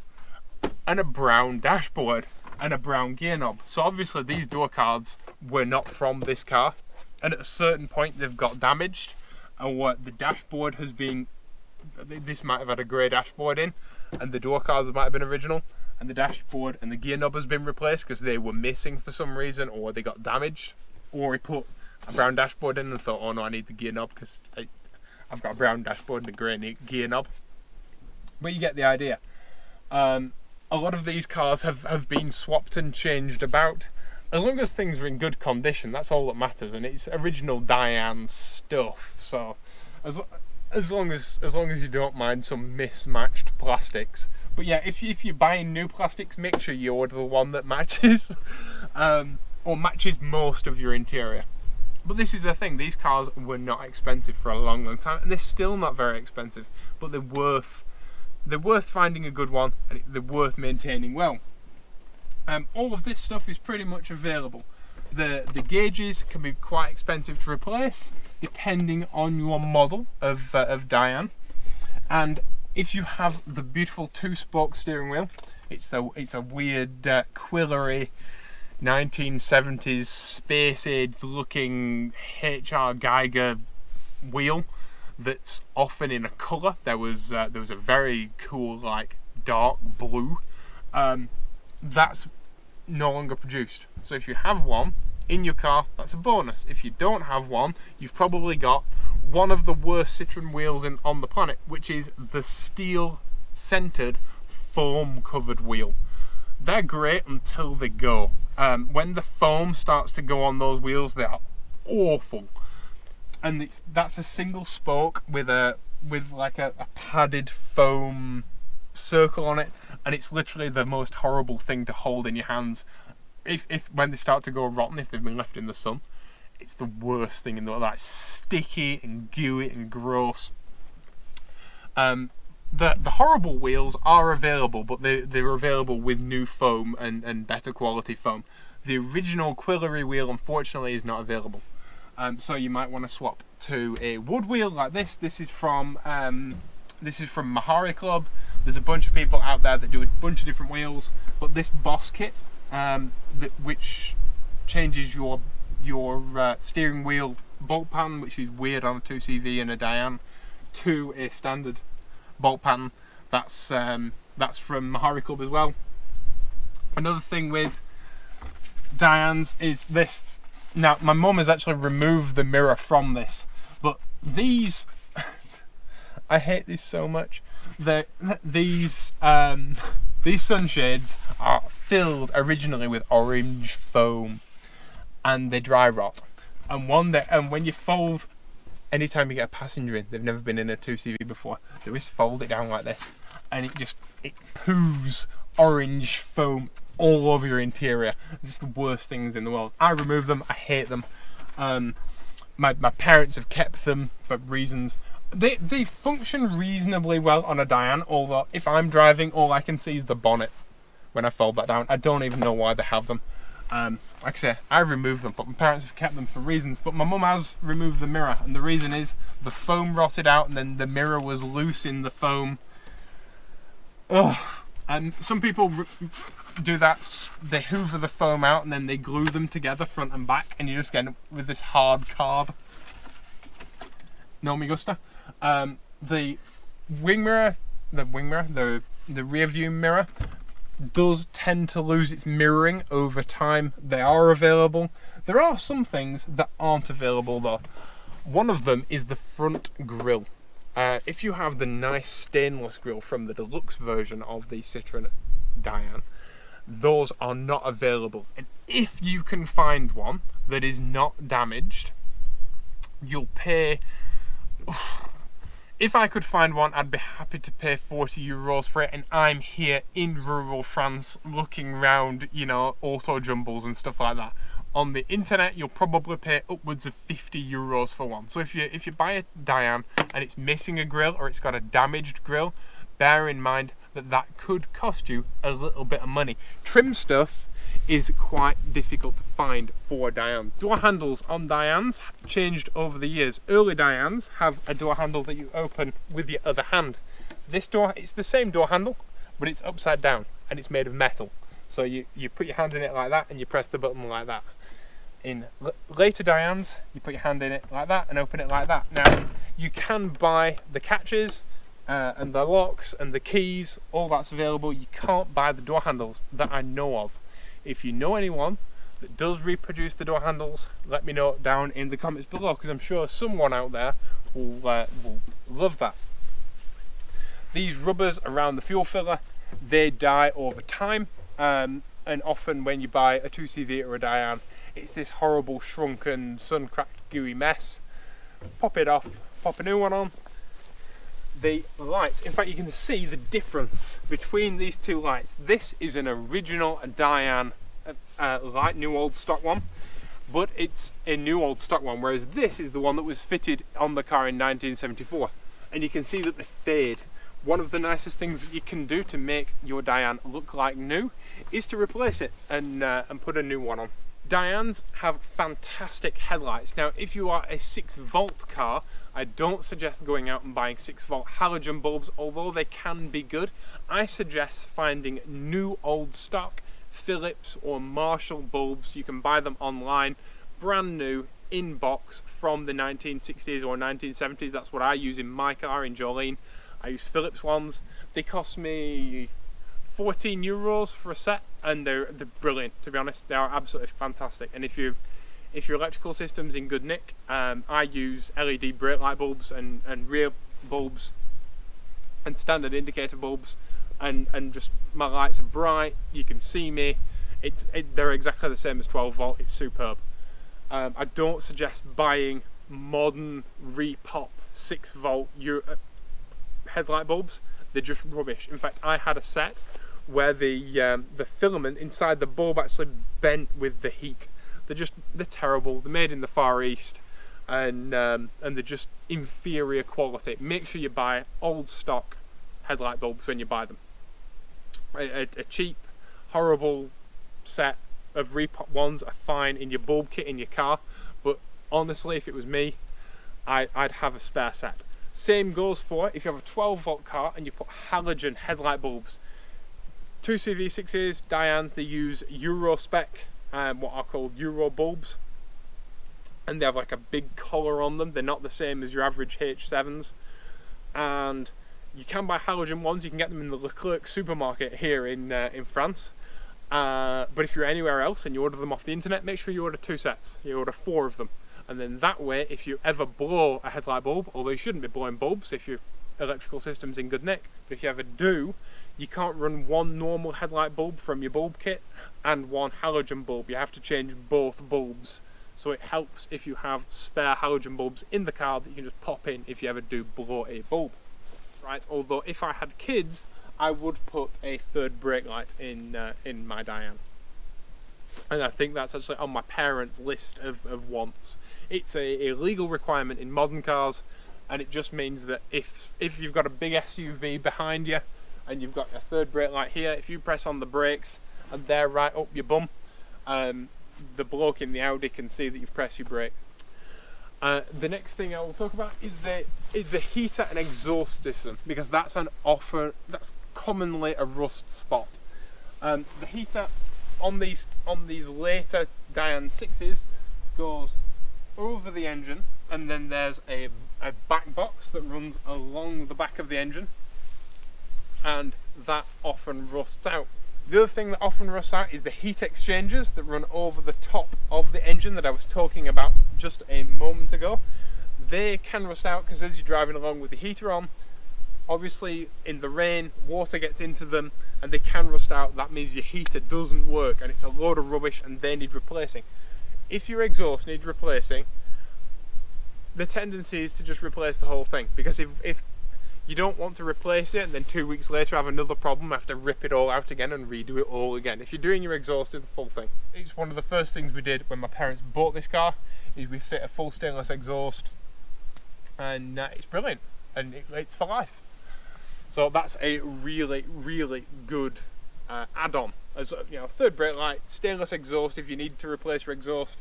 and a brown dashboard and a brown gear knob. So obviously these door cards were not from this car, and at a certain point they've got damaged, or the dashboard has been, this might have had a grey dashboard in, and the door cards might have been original, and the dashboard and the gear knob has been replaced because they were missing for some reason, or they got damaged, or he put a brown dashboard in and thought, oh no, I need the gear knob because I've got a brown dashboard and a grey gear knob. But you get the idea. A lot of these cars have been swapped and changed about. As long as things are in good condition, that's all that matters, and it's original Dyane stuff. So, as long as you don't mind some mismatched plastics. But yeah, if you're buying new plastics, make sure you order the one that matches, or matches most of your interior. But this is the thing: these cars were not expensive for a long time, and they're still not very expensive. But they're worth finding a good one, and they're worth maintaining well. All of this stuff is pretty much available. The gauges can be quite expensive to replace, depending on your model of Dyane. And if you have the beautiful 2-spoke steering wheel, it's a weird quillery 1970s space age looking H.R. Geiger wheel that's often in a colour. There was a very cool like dark blue. That's no longer produced. So if you have one in your car, that's a bonus. If you don't have one, you've probably got one of the worst Citroen wheels on the planet, which is the steel centered foam covered wheel. They're great until they go. When the foam starts to go on those wheels, they are awful. And that's a single spoke with like a padded foam circle on it, and it's literally the most horrible thing to hold in your hands. If when they start to go rotten, if they've been left in the sun, it's the worst thing in the world. Like sticky and gooey and gross. The horrible wheels are available, but they're available with new foam and better quality foam. The original quillery wheel, unfortunately, is not available. So you might want to swap to a wood wheel like this. This is from Mahari Club. There's a bunch of people out there that do a bunch of different wheels, but this Boss kit, which changes your steering wheel bolt pattern, which is weird on a 2CV and a Dyane, to a standard bolt pattern. That's from Mahari Club as well. Another thing with Dyanes is this. Now, my mum has actually removed the mirror from this, but these, I hate these so much. These sunshades are filled originally with orange foam, and they dry rot. And when you fold, anytime you get a passenger in, they've never been in a 2CV before, they just fold it down like this, and it poos orange foam all over your interior. It's just the worst things in the world. I remove them. I hate them. My parents have kept them for reasons. They function reasonably well on a Dyane, although if I'm driving, all I can see is the bonnet when I fold that down. I don't even know why they have them. Like I say, I remove them, but my parents have kept them for reasons. But my mum has removed the mirror, and the reason is the foam rotted out, and then the mirror was loose in the foam. Ugh. And some people do that. They hoover the foam out, and then they glue them together front and back, and you just get with this hard card. No me gusta. The rear view mirror does tend to lose its mirroring over time. They are available. There are some things that aren't available though. One of them is the front grille. If you have the nice stainless grille from the deluxe version of the Citroen Dyane, those are not available. And if you can find one that is not damaged, you'll pay... If I could find one, I'd be happy to pay €40 for it, and I'm here in rural France looking round, auto jumbles and stuff like that. On the internet, you'll probably pay upwards of €50 for one. So if you buy a Dyane and it's missing a grille or it's got a damaged grille, bear in mind that could cost you a little bit of money. Trim stuff is quite difficult to find for Dyanes. Door handles on Dyanes changed over the years. Early Dyanes have a door handle that you open with your other hand. This door, it's the same door handle, but it's upside down and it's made of metal. So you put your hand in it like that and you press the button like that. In later Dyanes, you put your hand in it like that and open it like that. Now, you can buy the catches and the locks and the keys, all that's available. You can't buy the door handles that I know of. If you know anyone that does reproduce the door handles, let me know down in the comments below, because I'm sure someone out there will love that. These rubbers around the fuel filler, they die over time, and often when you buy a 2CV or a Dyane, it's this horrible shrunken, sun-cracked, gooey mess. Pop it off, pop a new one on. The lights, in fact you can see the difference between these two lights. This is an original Dyane light new old stock one, but it's a new old stock one, whereas this is the one that was fitted on the car in 1974, and you can see that they fade. One of the nicest things that you can do to make your Dyane look like new is to replace it and put a new one on. Dyanes have fantastic headlights. Now if you are a 6-volt car, I don't suggest going out and buying 6-volt halogen bulbs, although they can be good. I suggest finding new old stock Philips or Marshall bulbs. You can buy them online, brand new, in box, from the 1960s or 1970s. That's what I use in my car in Jolene. I use Philips ones. They cost me €14 for a set, and they're brilliant, to be honest. They are absolutely fantastic. And if your electrical system's in good nick, I use LED brake light bulbs and rear bulbs and standard indicator bulbs, and just my lights are bright, you can see me. They're exactly the same as 12 volt, it's superb. I don't suggest buying modern repop 6-volt headlight bulbs. They're just rubbish. In fact, I had a set where the filament inside the bulb actually bent with the heat. They're terrible. They're made in the Far East, and they're just inferior quality. Make sure you buy old stock headlight bulbs when you buy them. A cheap, horrible set of repop ones are fine in your bulb kit in your car, but honestly, if it was me, I'd have a spare set. Same goes for if you have a 12-volt car and you put halogen headlight bulbs. 2CV6s, Dyanes, they use Euro spec, what are called Euro bulbs, and they have like a big collar on them. They're not the same as your average H7s, and you can buy halogen ones. You can get them in the Leclerc supermarket here in France, but if you're anywhere else and you order them off the internet, make sure you order 2 sets. You order 4 of them, and then that way, if you ever blow a headlight bulb, although you shouldn't be blowing bulbs if your electrical system's in good nick, but if you ever do, you can't run one normal headlight bulb from your bulb kit and one halogen bulb. You have to change both bulbs. So it helps if you have spare halogen bulbs in the car that you can just pop in if you ever do blow a bulb. Right? Although if I had kids, I would put a 3rd brake light in my Dyane. And I think that's actually on my parents' list of wants. It's a legal requirement in modern cars, and it just means that if you've got a big SUV behind you and you've got a 3rd brake light here, if you press on the brakes and they're right up your bum, the bloke in the Audi can see that you've pressed your brakes. The next thing I will talk about is the heater and exhaust system, because that's commonly a rust spot. The heater on these later Dyane 6s goes over the engine, and then there's a back box that runs along the back of the engine, and that often rusts out. The other thing that often rusts out is the heat exchangers that run over the top of the engine that I was talking about just a moment ago. They can rust out because as you're driving along with the heater on, obviously in the rain, water gets into them and they can rust out. That means your heater doesn't work and it's a load of rubbish and they need replacing. If your exhaust needs replacing, the tendency is to just replace the whole thing, because if you don't want to replace it and then 2 weeks later have another problem, have to rip it all out again and redo it all again. If you're doing your exhaust, do the full thing. It's one of the first things we did when my parents bought this car, is we fit a full stainless exhaust, and it's brilliant, and it's for life. So that's a really, really good add-on. As you know, 3rd brake light, stainless exhaust if you need to replace your exhaust,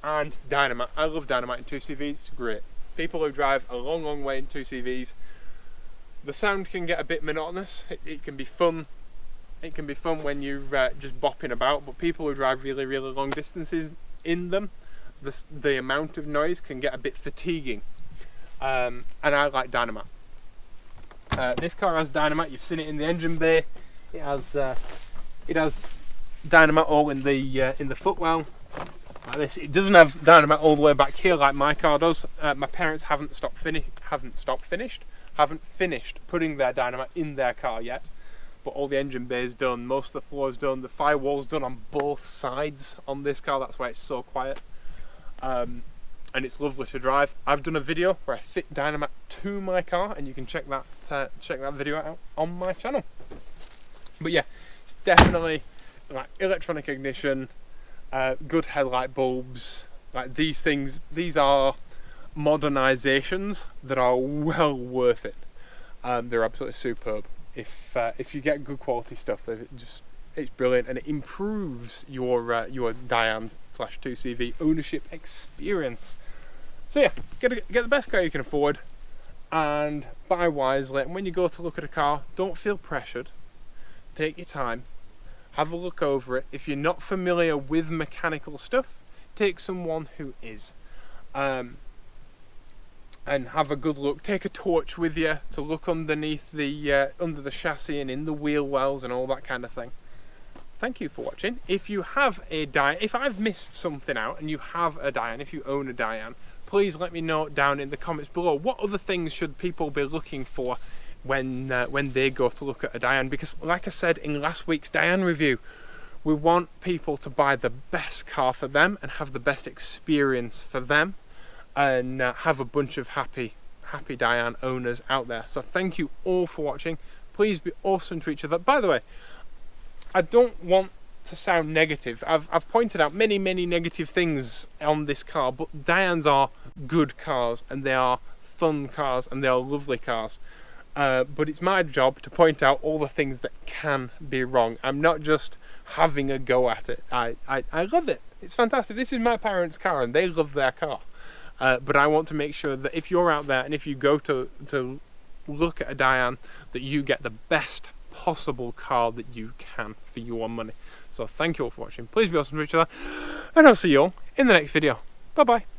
and dynamite. I love dynamite in 2CVs, it's great. People who drive a long, long way in 2CVs, the sound can get a bit monotonous. It can be fun. It can be fun when you're just bopping about, but people who drive really, really long distances in them, the amount of noise can get a bit fatiguing. And I like dynamite. This car has dynamite. You've seen it in the engine bay. It has dynamite all in the footwell. Like this. It doesn't have dynamite all the way back here like my car does. My parents haven't stopped finished. haven't finished putting their dynamite in their car yet, but all the engine bay is done, most of the floor is done, the firewall's done on both sides on this car, that's why it's so quiet. And it's lovely to drive. I've done a video where I fit dynamite to my car, and you can check that video out on my channel. But yeah, it's definitely like electronic ignition, good headlight bulbs, like these things. These are modernizations that are well worth it. They're absolutely superb. If you get good quality stuff, it's brilliant, and it improves your Dyane / 2CV ownership experience. So yeah, get the best car you can afford, and buy wisely. And when you go to look at a car, don't feel pressured. Take your time, have a look over it. If you're not familiar with mechanical stuff, take someone who is, and have a good look. Take a torch with you to look underneath under the chassis and in the wheel wells and all that kind of thing. Thank you for watching. If you have a Dyane, if I've missed something out and you have a Dyane, if you own a Dyane, please let me know down in the comments below. What other things should people be looking for when they go to look at a Dyane? Because like I said in last week's Dyane review, we want people to buy the best car for them and have the best experience for them, and have a bunch of happy Dyane owners out there. So thank you all for watching. Please be awesome to each other. By the way, I don't want to sound negative. I've pointed out many negative things on this car, but Dyanes are good cars, and they are fun cars, and they are lovely cars. But it's my job to point out all the things that can be wrong. I'm not just having a go at it. I love it. It's fantastic. This is my parents' car, and they love their car. But I want to make sure that if you're out there and if you go to look at a Dyane, that you get the best possible car that you can for your money. So thank you all for watching. Please be awesome to each other, and I'll see you all in the next video. Bye bye.